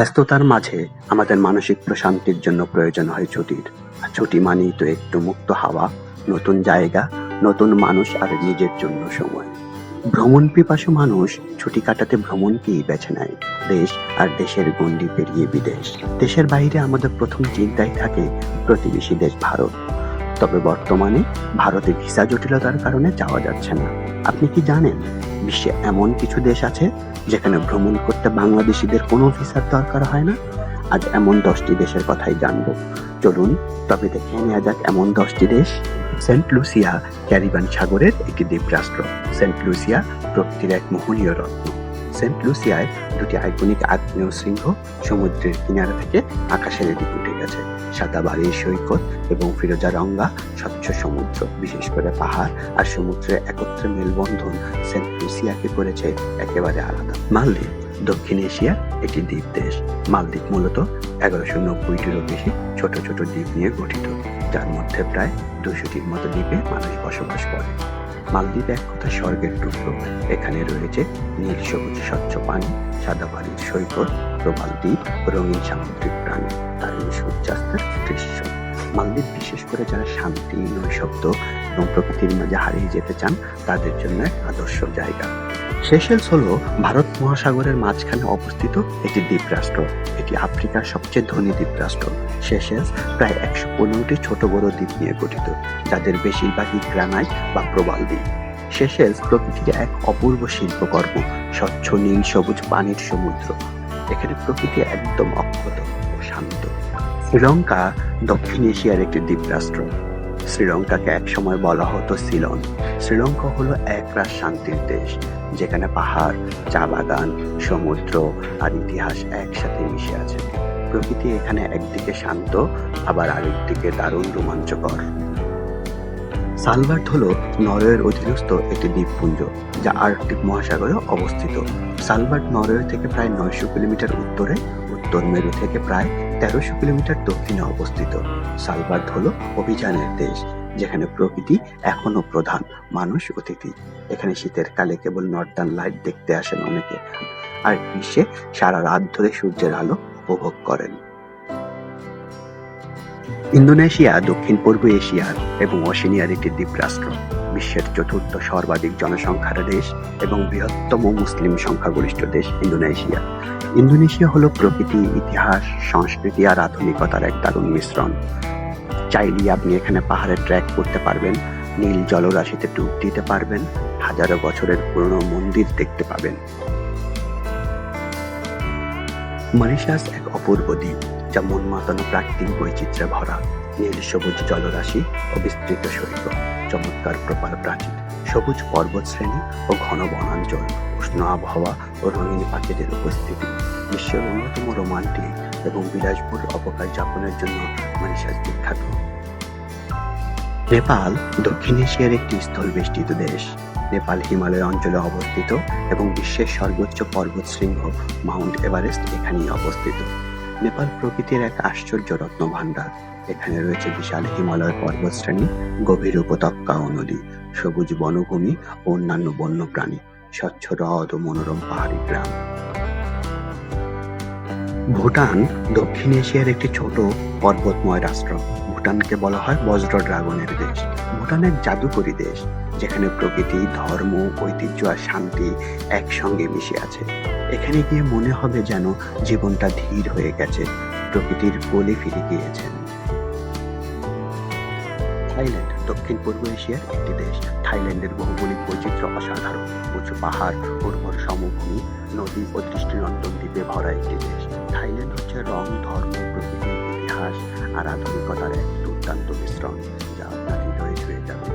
ব্যস্ততার মাঝে আমাদের মানসিক প্রশান্তির জন্য প্রয়োজন হয় ছুটির। আর ছুটি মানেই তো একটু মুক্ত হাওয়া, নতুন জায়গা, নতুন মানুষ আর নিজের জন্য সময়। ভ্রমণ পিপাসু মানুষ ছুটি কাটাতে ভ্রমণকেই বেছে নেয়। দেশ আর দেশের গণ্ডি পেরিয়ে বিদেশ। দেশের বাইরে আমাদের প্রথম চিন্তাই থাকে প্রতিবেশী দেশ ভারত। তবে বর্তমানে ভারতে ভিসা জটিলতার কারণে যাওয়া যাচ্ছে না। আপনি কি জানেন বিশ্বে এমন কিছু দেশ আছে যেখানে ভ্রমণ করতে বাংলাদেশিদের কোনো ভিসার দরকার হয় না? আজ এমন 10টি দেশের কথাই জানবো। চলুন তবে দেখে নেওয়া যাক এমন 10টি দেশ। সেন্ট লুসিয়া ক্যারিবিয়ান সাগরের একটি দ্বীপরাষ্ট্র। সেন্ট লুসিয়া প্রকৃতির এক মোহনীয় রত্ন। সেন্ট লুসিয়ায় দুটি আইকনিক আগ্নেয় শৃঙ্গ সমুদ্রের কিনারা থেকে আকাশের দিকে উঠে গেছে। সাদা বালির সৈকত এবং ফিরোজা রঙা স্বচ্ছ সমুদ্র, বিশেষ করে পাহাড় আর সমুদ্রের একত্রে মেলবন্ধন সেন্ট লুসিয়াকে করেছে একেবারে আলাদা। মালদ্বীপ দক্ষিণ এশিয়ার একটি দ্বীপ দেশ। মালদ্বীপ মূলত 1190-টিরও বেশি ছোট ছোট দ্বীপ নিয়ে গঠিত, যার মধ্যে প্রায় 200টির মতো দ্বীপে মানুষ বসবাস করে। মালদ্বীপ এক কথা স্বর্গের টুকরো। এখানে রয়েছে নীল সবুজ স্বচ্ছ পানি, সাদা বালির সৈকত, প্রবাল দ্বীপ, রঙিন সামুদ্রিক প্রাণী, দারুণ সূর্যাস্তের দৃশ্য। মালদ্বীপ বিশেষ করে যারা শান্তি, নৈশব্দ এবং প্রকৃতির মাঝে হারিয়ে যেতে চান তাদের জন্য এক আদর্শ জায়গা। সেশেলস হলো ভারত মহাসাগরের মাঝখানে অবস্থিত একটি দ্বীপরাষ্ট্র। এটি আফ্রিকার সবচেয়ে ধনী দ্বীপরাষ্ট্র। সেশেলস প্রায় 115টি ছোট বড় দ্বীপ নিয়ে গঠিত, যাদের বেশিরভাগই গ্রানাইট বা প্রবাল দ্বীপ। সেশেলস প্রকৃতির এক অপূর্ব শিল্পকর্ম, স্বচ্ছ নীল সবুজ পানির সমুদ্র। এখানে প্রকৃতি একদম অক্ষত ও শান্ত। শ্রীলঙ্কা দক্ষিণ এশিয়ার একটি দ্বীপরাষ্ট্র। শ্রীলঙ্কাকে একসময় বলা হতো সিলন। শ্রীলঙ্কা হলো একরাশ শান্তির দেশ, যেখানে পাহাড়, চা বাগান, সমুদ্র আর ইতিহাস একসাথে মিশে আছে। প্রকৃতি এখানে একদিকে শান্ত, আবার আরেকদিকে দারুণ রোমাঞ্চকর। সালবার্ট হলো নরওয়ের অধীনস্থ একটি দ্বীপপুঞ্জ, যা আর্কটিক মহাসাগরে অবস্থিত। সালবার্ট নরওয়ে থেকে প্রায় 900 কিলোমিটার উত্তরে, উত্তর মেরু থেকে প্রায় 1300 কিলোমিটার দক্ষিণে অবস্থিত। সালবার্ট হলো অভিযানের দেশ, যেখানে প্রকৃতি এখনো প্রধান, মানুষ অতিথি। এখানে শীতের কালে কেবল নর্দার্ন লাইট দেখতে আসেন অনেকে, আর গ্রীষ্মে সারা রাত ধরে সূর্যের আলো উপভোগ করেন। ইন্দোনেশিয়া দক্ষিণ পূর্ব এশিয়ার এবং ওশেনিয়ার একটি দ্বীপরাষ্ট্র। বিশ্বের চতুর্থ সর্বাধিক জনসংখ্যার দেশ এবং বৃহত্তম মুসলিম সংখ্যাগরিষ্ঠ দেশ ইন্দোনেশিয়া। ইন্দোনেশিয়া হলো প্রকৃতি, ইতিহাস, সংস্কৃতি আর আধুনিকতার এক দারুণ মিশ্রণ। চাইলে আপনি এখানে পাহাড়ে ট্রেক করতে পারবেন, নীল জলরাশিতে ডুব দিতে পারবেন, হাজারো বছরের পুরনো মন্দির দেখতে পাবেন। মরিশাস এক অপূর্ব দ্বীপ, যা মন মাতানো প্রাকৃতিক বৈচিত্র্যে ভরা। নীল সবুজ জলরাশি ও বিস্তৃত সৈকত, চমৎকার প্রপার প্রাচীর, সবুজ পর্বত শ্রেণী ও ঘন বনাঞ্চল, উষ্ণ আবহাওয়া ও রঙিন পাখিদের উপস্থিতি। বিশ্বের অন্যতম রোমান্টিক এবং বিলাসবহুল অবকাশ যাপনের জন্য মরিশাস বিখ্যাত। নেপাল দক্ষিণ এশিয়ার একটি স্থলবেষ্টিত দেশ। নেপাল হিমালয় অঞ্চলে অবস্থিত এবং বিশ্বের সর্বোচ্চ পর্বত শৃঙ্গ মাউন্ট এভারেস্ট এখানেই অবস্থিত। নেপাল প্রকৃতির এক আশ্চর্য রত্ন ভাণ্ডার। এখানে রয়েছে বিশাল হিমালয় পর্বতশ্রেণী, গভীর উপত্যকা ও নদী, সবুজ বনভূমি ও অন্যান্য বন্য প্রাণী, স্বচ্ছ হ্রদ ও মনোরম পাহাড়ি গ্রাম। ভুটান দক্ষিণ এশিয়ার একটি ছোট পর্বতময় রাষ্ট্র। ভুটানকে বলা হয় বজ্র ড্রাগনের দেশ। ভুটান এক জাদুকরী দেশ, যেখানে প্রকৃতি, ধর্ম, ঐতিহ্য আর শান্তি একসঙ্গে মিশে আছে। এখানে গিয়ে মনে হবে যেন জীবনটা ধীর হয়ে গেছে, প্রকৃতির কোলে ফিরে গিয়েছেন। থাইল্যান্ড দক্ষিণ পূর্ব এশিয়ার একটি দেশ। থাইল্যান্ডের ভৌগোলিক বৈচিত্র্য অসাধারণ। উঁচু পাহাড়, উর্বর সমভূমি, নদী ও দৃষ্টিনন্দন দ্বীপে ভরা একটি দেশ। থাইল্যান্ড হচ্ছে রং, ধর্ম, প্রকৃতি, ইতিহাস আর আধুনিকতার এক দুর্দান্ত মিশ্রণ, যা আপনার হৃদয়ে ছুঁয়ে যাবে।